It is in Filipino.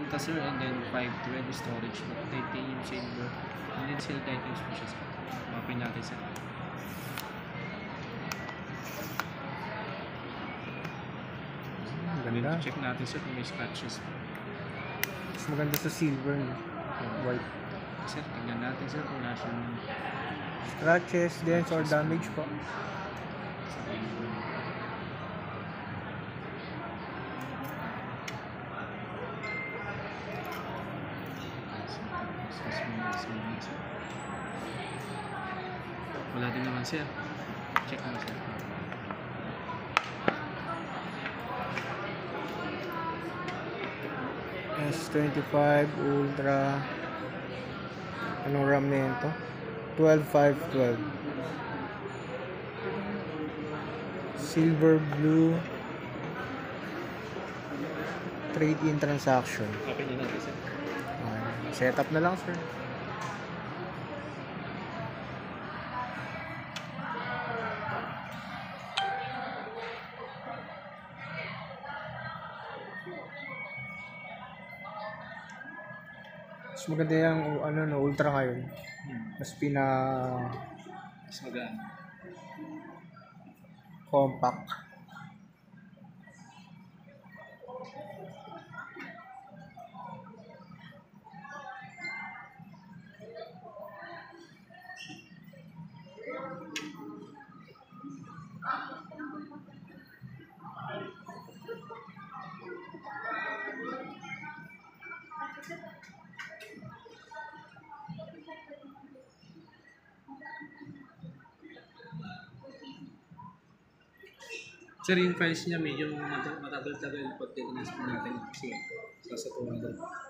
Ito sir, and then 512 storage, titanium silver, and then silver titanium species. Open natin sir. Ganda. Check natin sir kung may scratches. Mas maganda sa silver, no? White. Sir, tingnan natin sir kung nasa yung Scratches, dents, or damage po. Wala din naman sir. Check mo sir. S25 Ultra. Anong RAM na yun to? 12512. Silver blue. Trade-in transaction. Open nyo natin sir. Setup na lang, sir. Mas maganda yung ano, no, Ultra ngayon. Mas Mas maganda. compact. Sir, yung price niya medyo matagal-tagal pag tinanong natin kasi sa 200.